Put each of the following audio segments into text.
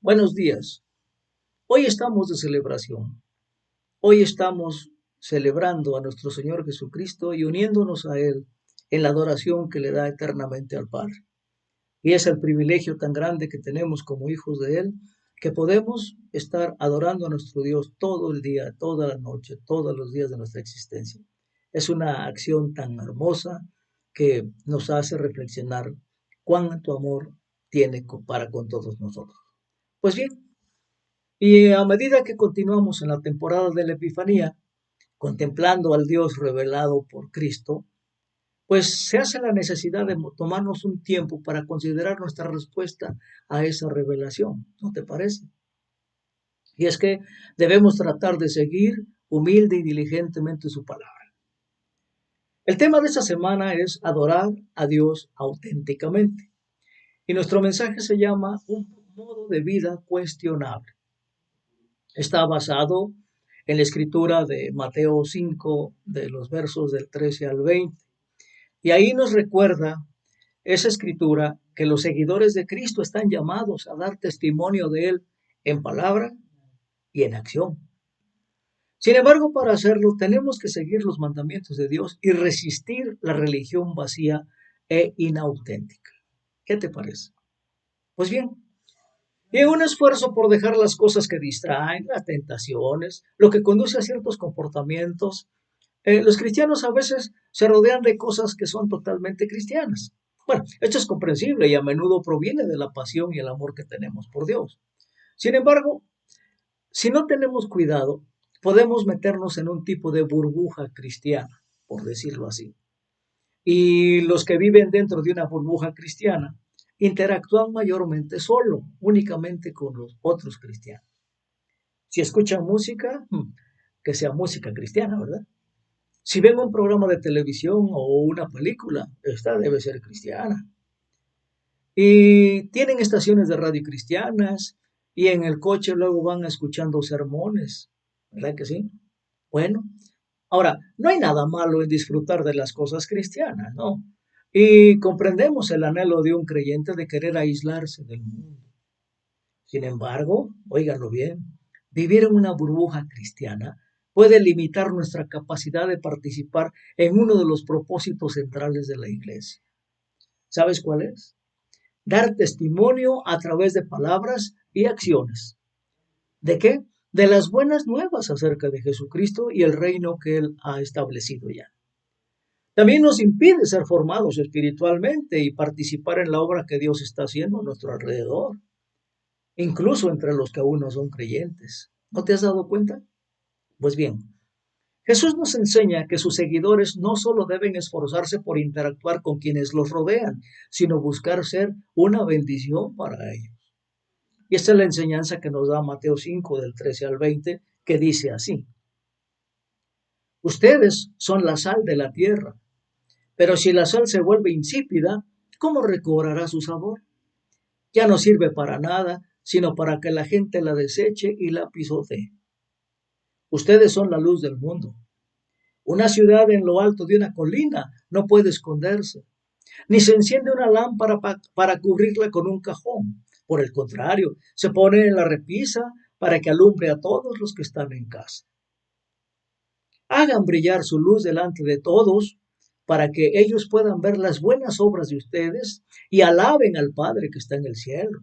Buenos días. Hoy estamos de celebración. Hoy estamos celebrando a nuestro Señor Jesucristo y uniéndonos a Él en la adoración que le da eternamente al Padre. Y es el privilegio tan grande que tenemos como hijos de Él, que podemos estar adorando a nuestro Dios todo el día, toda la noche, todos los días de nuestra existencia. Es una acción tan hermosa que nos hace reflexionar cuánto amor tiene para con todos nosotros. Pues bien, y a medida que continuamos en la temporada de la Epifanía, contemplando al Dios revelado por Cristo, pues se hace la necesidad de tomarnos un tiempo para considerar nuestra respuesta a esa revelación, ¿no te parece? Y es que debemos tratar de seguir humilde y diligentemente su palabra. El tema de esta semana es adorar a Dios auténticamente. Y nuestro mensaje se llama un modo de vida cuestionable. Está basado en la escritura de Mateo 5, de los versos del 13 al 20. Y ahí nos recuerda esa escritura que los seguidores de Cristo están llamados a dar testimonio de Él en palabra y en acción. Sin embargo, para hacerlo tenemos que seguir los mandamientos de Dios y resistir la religión vacía e inauténtica. ¿Qué te parece? Pues bien, y en un esfuerzo por dejar las cosas que distraen, las tentaciones, lo que conduce a ciertos comportamientos, los cristianos a veces se rodean de cosas que son totalmente cristianas. Bueno, esto es comprensible y a menudo proviene de la pasión y el amor que tenemos por Dios. Sin embargo, si no tenemos cuidado, podemos meternos en un tipo de burbuja cristiana, por decirlo así. Y los que viven dentro de una burbuja cristiana interactúan mayormente solo, únicamente con los otros cristianos. Si escuchan música, que sea música cristiana, ¿verdad? Si ven un programa de televisión o una película, esta debe ser cristiana. Y tienen estaciones de radio cristianas y en el coche luego van escuchando sermones, ¿verdad que sí? Bueno, ahora, no hay nada malo en disfrutar de las cosas cristianas, ¿no? Y comprendemos el anhelo de un creyente de querer aislarse del mundo. Sin embargo, óiganlo bien, vivir en una burbuja cristiana puede limitar nuestra capacidad de participar en uno de los propósitos centrales de la iglesia. ¿Sabes cuál es? Dar testimonio a través de palabras y acciones. ¿De qué? De las buenas nuevas acerca de Jesucristo y el reino que Él ha establecido ya. También nos impide ser formados espiritualmente y participar en la obra que Dios está haciendo a nuestro alrededor, incluso entre los que aún no son creyentes. ¿No te has dado cuenta? Pues bien, Jesús nos enseña que sus seguidores no solo deben esforzarse por interactuar con quienes los rodean, sino buscar ser una bendición para ellos. Y esta es la enseñanza que nos da Mateo 5 del 13 al 20, que dice así: Ustedes son la sal de la tierra, pero si la sal se vuelve insípida, ¿cómo recobrará su sabor? Ya no sirve para nada, sino para que la gente la deseche y la pisotee. Ustedes son la luz del mundo. Una ciudad en lo alto de una colina no puede esconderse, ni se enciende una lámpara para cubrirla con un cajón. Por el contrario, se pone en la repisa para que alumbre a todos los que están en casa. Hagan brillar su luz delante de todos para que ellos puedan ver las buenas obras de ustedes y alaben al Padre que está en el cielo.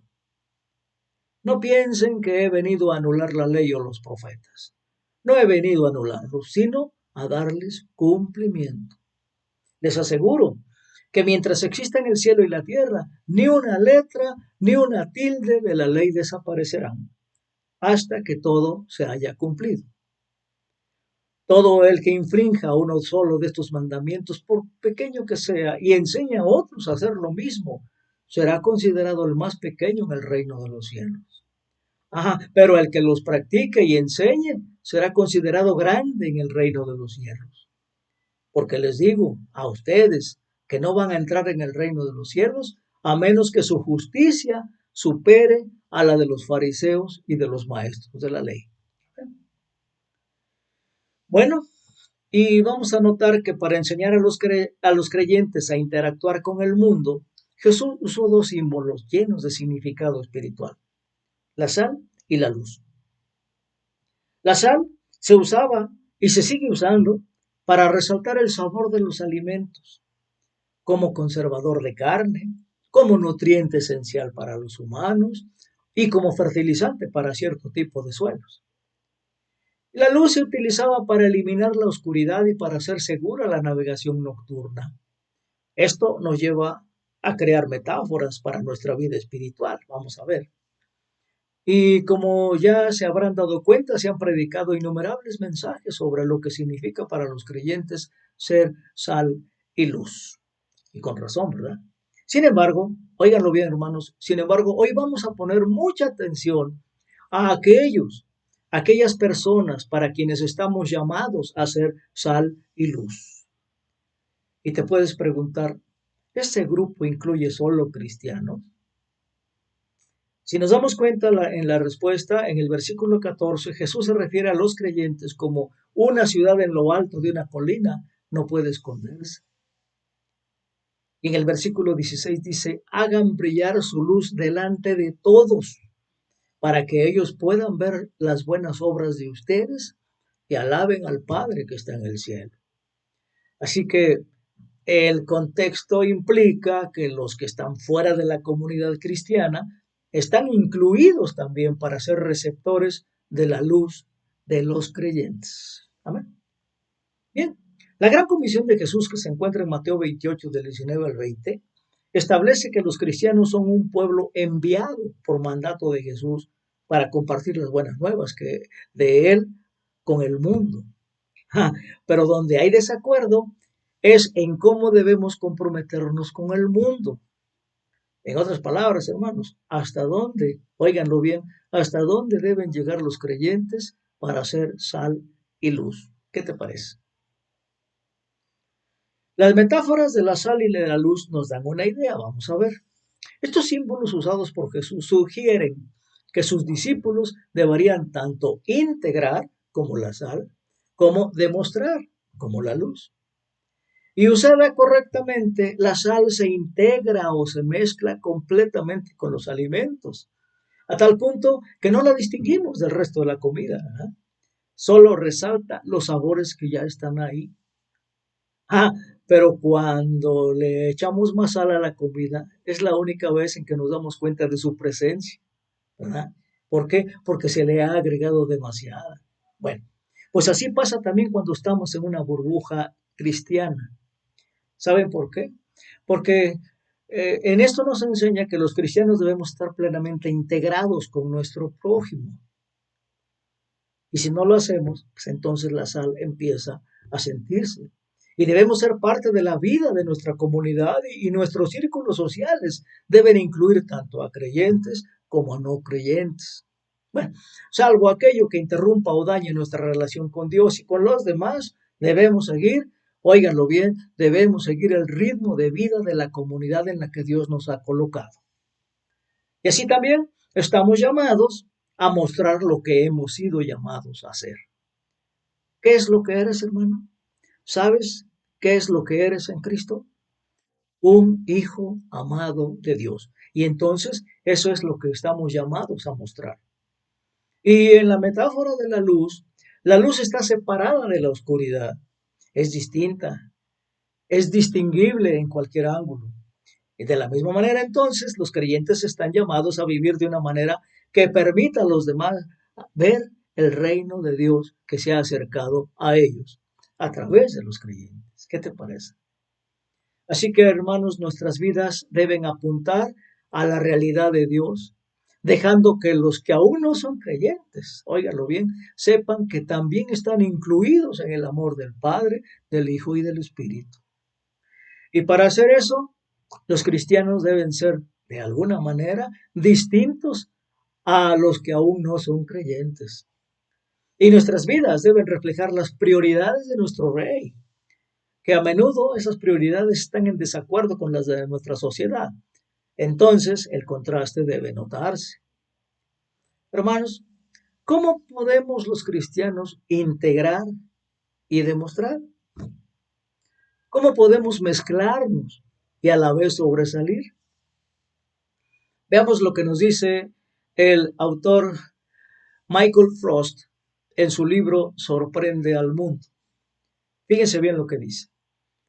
No piensen que he venido a anular la ley o los profetas. No he venido a anularlos, sino a darles cumplimiento. Les aseguro que mientras existan el cielo y la tierra, ni una letra ni una tilde de la ley desaparecerán, hasta que todo se haya cumplido. Todo el que infrinja uno solo de estos mandamientos, por pequeño que sea, y enseña a otros a hacer lo mismo, será considerado el más pequeño en el reino de los cielos. Ajá, pero el que los practique y enseñe será considerado grande en el reino de los cielos. Porque les digo a ustedes que no van a entrar en el reino de los cielos a menos que su justicia supere a la de los fariseos y de los maestros de la ley. Bueno, y vamos a notar que para enseñar a los creyentes a interactuar con el mundo, Jesús usó dos símbolos llenos de significado espiritual: la sal y la luz. La sal se usaba y se sigue usando para resaltar el sabor de los alimentos, como conservador de carne, como nutriente esencial para los humanos y como fertilizante para cierto tipo de suelos. La luz se utilizaba para eliminar la oscuridad y para hacer segura la navegación nocturna. Esto nos lleva a crear metáforas para nuestra vida espiritual. Vamos a ver. Y como ya se habrán dado cuenta, se han predicado innumerables mensajes sobre lo que significa para los creyentes ser sal y luz. Y con razón, ¿verdad? Sin embargo, óiganlo bien, hermanos, sin embargo, hoy vamos a poner mucha atención a aquellas personas para quienes estamos llamados a ser sal y luz. Y te puedes preguntar, ¿este grupo incluye solo cristianos? Si nos damos cuenta en la respuesta, en el versículo 14, Jesús se refiere a los creyentes como una ciudad en lo alto de una colina no puede esconderse. Y en el versículo 16 dice, hagan brillar su luz delante de todos, para que ellos puedan ver las buenas obras de ustedes y alaben al Padre que está en el cielo. Así que el contexto implica que los que están fuera de la comunidad cristiana están incluidos también para ser receptores de la luz de los creyentes. Amén. Bien, la gran comisión de Jesús que se encuentra en Mateo 28, del 19 al 20, establece que los cristianos son un pueblo enviado por mandato de Jesús para compartir las buenas nuevas de Él con el mundo. Pero donde hay desacuerdo es en cómo debemos comprometernos con el mundo. En otras palabras, hermanos, ¿hasta dónde, óiganlo bien, hasta dónde deben llegar los creyentes para ser sal y luz? ¿Qué te parece? Las metáforas de la sal y de la luz nos dan una idea, vamos a ver. Estos símbolos usados por Jesús sugieren que sus discípulos deberían tanto integrar como la sal, como demostrar como la luz. Y usada correctamente, la sal se integra o se mezcla completamente con los alimentos, a tal punto que no la distinguimos del resto de la comida. Solo resalta los sabores que ya están ahí. Pero cuando le echamos más sal a la comida, es la única vez en que nos damos cuenta de su presencia, ¿verdad? ¿Por qué? Porque se le ha agregado demasiada. Bueno, pues así pasa también cuando estamos en una burbuja cristiana. ¿Saben por qué? Porque en esto nos enseña que los cristianos debemos estar plenamente integrados con nuestro prójimo. Y si no lo hacemos, pues entonces la sal empieza a sentirse. Y debemos ser parte de la vida de nuestra comunidad y nuestros círculos sociales deben incluir tanto a creyentes como a no creyentes. Bueno, salvo aquello que interrumpa o dañe nuestra relación con Dios y con los demás, debemos seguir, óiganlo bien, debemos seguir el ritmo de vida de la comunidad en la que Dios nos ha colocado. Y así también estamos llamados a mostrar lo que hemos sido llamados a hacer. ¿Qué es lo que eres, hermano? ¿Sabes qué es lo que eres en Cristo? Un hijo amado de Dios. Y entonces eso es lo que estamos llamados a mostrar. Y en la metáfora de la luz está separada de la oscuridad. Es distinta, es distinguible en cualquier ángulo. Y de la misma manera, entonces, los creyentes están llamados a vivir de una manera que permita a los demás ver el reino de Dios que se ha acercado a ellos a través de los creyentes. ¿Qué te parece? Así que, hermanos, nuestras vidas deben apuntar a la realidad de Dios, dejando que los que aún no son creyentes, óiganlo bien, sepan que también están incluidos en el amor del Padre, del Hijo y del Espíritu. Y para hacer eso, los cristianos deben ser, de alguna manera, distintos a los que aún no son creyentes. Y nuestras vidas deben reflejar las prioridades de nuestro Rey, que a menudo esas prioridades están en desacuerdo con las de nuestra sociedad. Entonces, el contraste debe notarse. Hermanos, ¿cómo podemos los cristianos integrar y demostrar? ¿Cómo podemos mezclarnos y a la vez sobresalir? Veamos lo que nos dice el autor Michael Frost en su libro Sorprende al Mundo. Fíjense bien lo que dice.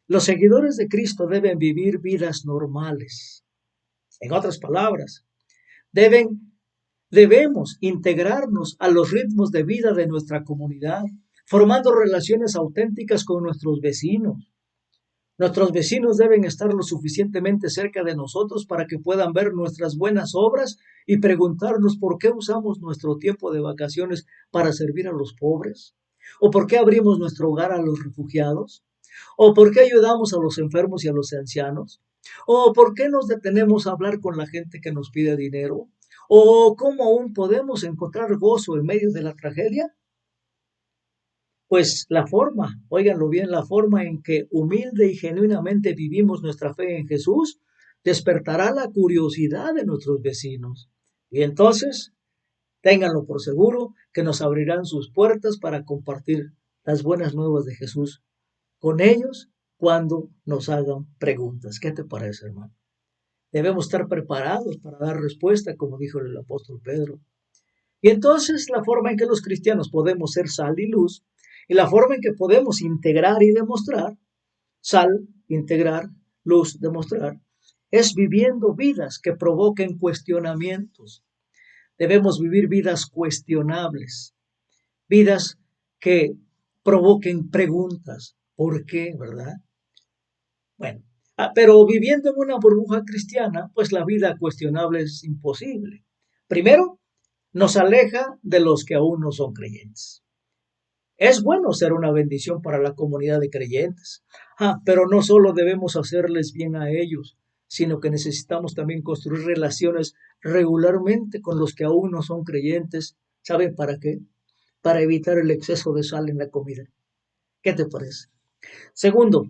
Los seguidores de Cristo deben vivir vidas normales. En otras palabras, debemos integrarnos a los ritmos de vida de nuestra comunidad, formando relaciones auténticas con nuestros vecinos. Nuestros vecinos deben estar lo suficientemente cerca de nosotros para que puedan ver nuestras buenas obras y preguntarnos por qué usamos nuestro tiempo de vacaciones para servir a los pobres, o por qué abrimos nuestro hogar a los refugiados, o por qué ayudamos a los enfermos y a los ancianos, o por qué nos detenemos a hablar con la gente que nos pide dinero, o cómo aún podemos encontrar gozo en medio de la tragedia. Pues óiganlo bien, la forma en que humilde y genuinamente vivimos nuestra fe en Jesús despertará la curiosidad de nuestros vecinos. Y entonces, ténganlo por seguro que nos abrirán sus puertas para compartir las buenas nuevas de Jesús con ellos cuando nos hagan preguntas. ¿Qué te parece, hermano? Debemos estar preparados para dar respuesta, como dijo el apóstol Pedro. Y entonces la forma en que los cristianos podemos ser sal y luz, y la forma en que podemos integrar y demostrar, sal, integrar, luz, demostrar, es viviendo vidas que provoquen cuestionamientos. Debemos vivir vidas cuestionables, vidas que provoquen preguntas. ¿Por qué, verdad? Bueno, pero viviendo en una burbuja cristiana, pues la vida cuestionable es imposible. Primero, nos aleja de los que aún no son creyentes. Es bueno ser una bendición para la comunidad de creyentes, pero no solo debemos hacerles bien a ellos, sino que necesitamos también construir relaciones regularmente con los que aún no son creyentes. ¿Saben para qué? Para evitar el exceso de sal en la comida. ¿Qué te parece? Segundo,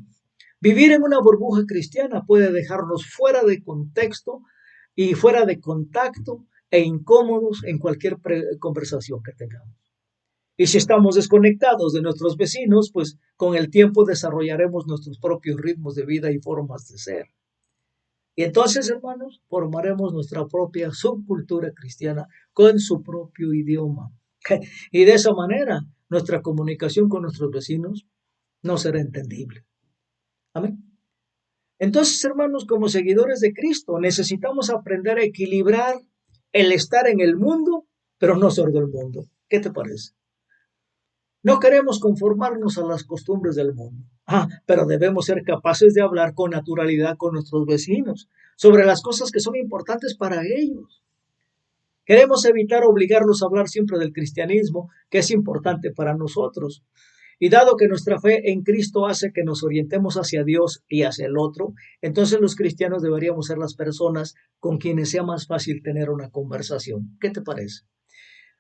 vivir en una burbuja cristiana puede dejarnos fuera de contexto y fuera de contacto e incómodos en cualquier conversación que tengamos. Y si estamos desconectados de nuestros vecinos, pues con el tiempo desarrollaremos nuestros propios ritmos de vida y formas de ser. Y entonces, hermanos, formaremos nuestra propia subcultura cristiana con su propio idioma. Y de esa manera, nuestra comunicación con nuestros vecinos no será entendible. Amén. Entonces, hermanos, como seguidores de Cristo, necesitamos aprender a equilibrar el estar en el mundo, pero no ser del mundo. ¿Qué te parece? No queremos conformarnos a las costumbres del mundo. Pero debemos ser capaces de hablar con naturalidad con nuestros vecinos sobre las cosas que son importantes para ellos. Queremos evitar obligarlos a hablar siempre del cristianismo, que es importante para nosotros. Y dado que nuestra fe en Cristo hace que nos orientemos hacia Dios y hacia el otro, entonces los cristianos deberíamos ser las personas con quienes sea más fácil tener una conversación. ¿Qué te parece?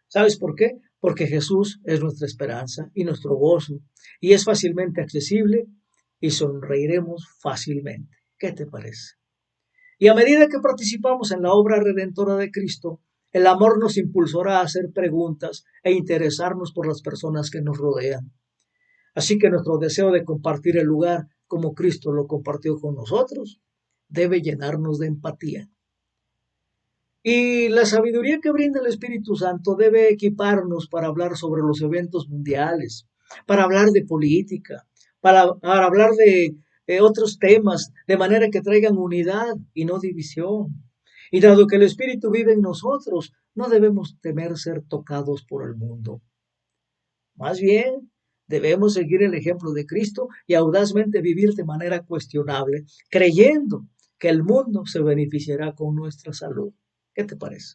¿Sabes por qué? Porque Jesús es nuestra esperanza y nuestro gozo, y es fácilmente accesible y sonreiremos fácilmente. ¿Qué te parece? Y a medida que participamos en la obra redentora de Cristo, el amor nos impulsará a hacer preguntas e interesarnos por las personas que nos rodean. Así que nuestro deseo de compartir el lugar como Cristo lo compartió con nosotros debe llenarnos de empatía. Y la sabiduría que brinda el Espíritu Santo debe equiparnos para hablar sobre los eventos mundiales, para hablar de política, para hablar de otros temas, de manera que traigan unidad y no división. Y dado que el Espíritu vive en nosotros, no debemos temer ser tocados por el mundo. Más bien, debemos seguir el ejemplo de Cristo y audazmente vivir de manera cuestionable, creyendo que el mundo se beneficiará con nuestra salud. ¿Qué te parece?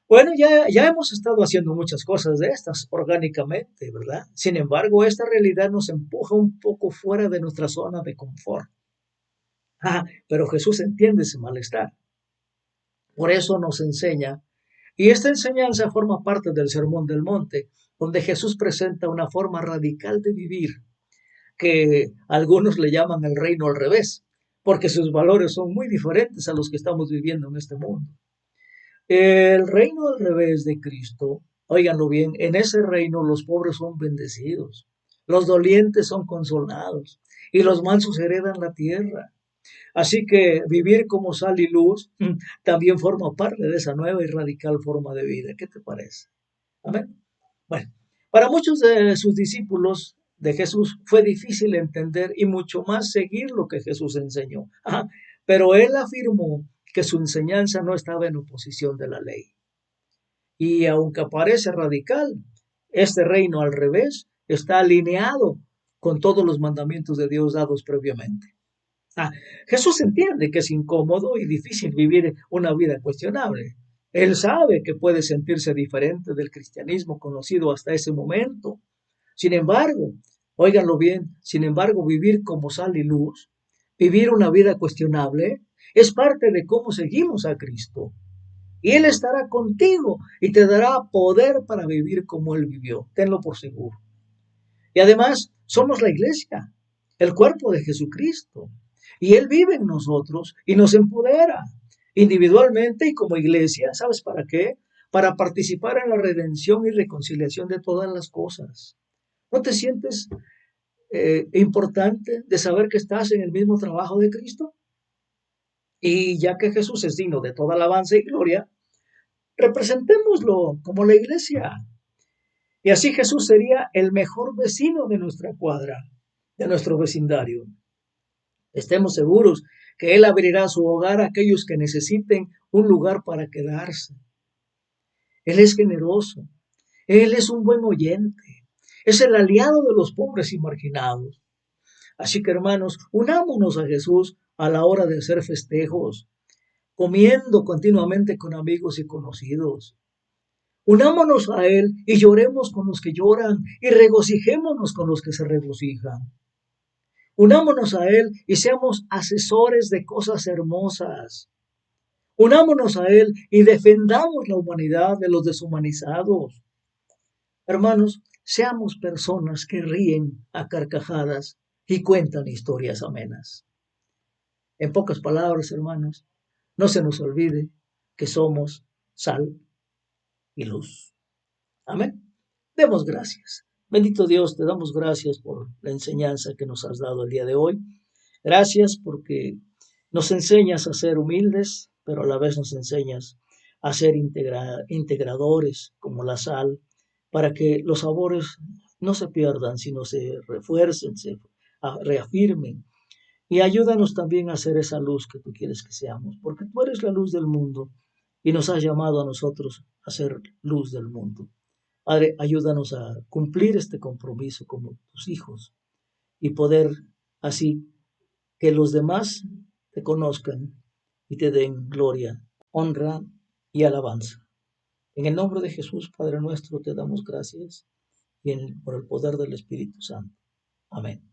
Bueno, ya hemos estado haciendo muchas cosas de estas orgánicamente, ¿verdad? Sin embargo, esta realidad nos empuja un poco fuera de nuestra zona de confort. Pero Jesús entiende ese malestar. Por eso nos enseña, y esta enseñanza forma parte del Sermón del Monte, donde Jesús presenta una forma radical de vivir, que algunos le llaman el reino al revés, porque sus valores son muy diferentes a los que estamos viviendo en este mundo. El reino al revés de Cristo, óiganlo bien, en ese reino los pobres son bendecidos, los dolientes son consolados y los mansos heredan la tierra. Así que vivir como sal y luz también forma parte de esa nueva y radical forma de vida. ¿Qué te parece? Amén. Bueno, para muchos de sus discípulos de Jesús fue difícil entender y mucho más seguir lo que Jesús enseñó. Ajá, pero él afirmó que su enseñanza no estaba en oposición de la ley. Y aunque parece radical, este reino al revés está alineado con todos los mandamientos de Dios dados previamente. Ah, Jesús entiende que es incómodo y difícil vivir una vida cuestionable. Él sabe que puede sentirse diferente del cristianismo conocido hasta ese momento. Sin embargo, óiganlo bien, sin embargo, vivir como sal y luz, vivir una vida cuestionable, es parte de cómo seguimos a Cristo. Y Él estará contigo y te dará poder para vivir como Él vivió. Tenlo por seguro. Y además, somos la iglesia, el cuerpo de Jesucristo. Y Él vive en nosotros y nos empodera individualmente y como iglesia. ¿Sabes para qué? Para participar en la redención y reconciliación de todas las cosas. ¿No te sientes importante de saber que estás en el mismo trabajo de Cristo? Y ya que Jesús es digno de toda alabanza y gloria, representémoslo como la iglesia. Y así Jesús sería el mejor vecino de nuestra cuadra, de nuestro vecindario. Estemos seguros que Él abrirá su hogar a aquellos que necesiten un lugar para quedarse. Él es generoso. Él es un buen oyente. Es el aliado de los pobres y marginados. Así que, hermanos, unámonos a Jesús a la hora de hacer festejos, comiendo continuamente con amigos y conocidos. Unámonos a Él y lloremos con los que lloran y regocijémonos con los que se regocijan. Unámonos a Él y seamos asesores de cosas hermosas. Unámonos a Él y defendamos la humanidad de los deshumanizados. Hermanos, seamos personas que ríen a carcajadas y cuentan historias amenas. En pocas palabras, hermanos, no se nos olvide que somos sal y luz. Amén. Demos gracias. Bendito Dios, te damos gracias por la enseñanza que nos has dado el día de hoy. Gracias porque nos enseñas a ser humildes, pero a la vez nos enseñas a ser integradores como la sal, para que los sabores no se pierdan, sino se refuercen, se reafirmen. Y ayúdanos también a ser esa luz que tú quieres que seamos, porque tú eres la luz del mundo y nos has llamado a nosotros a ser luz del mundo. Padre, ayúdanos a cumplir este compromiso como tus hijos y poder así que los demás te conozcan y te den gloria, honra y alabanza. En el nombre de Jesús, Padre nuestro, te damos gracias y por el poder del Espíritu Santo. Amén.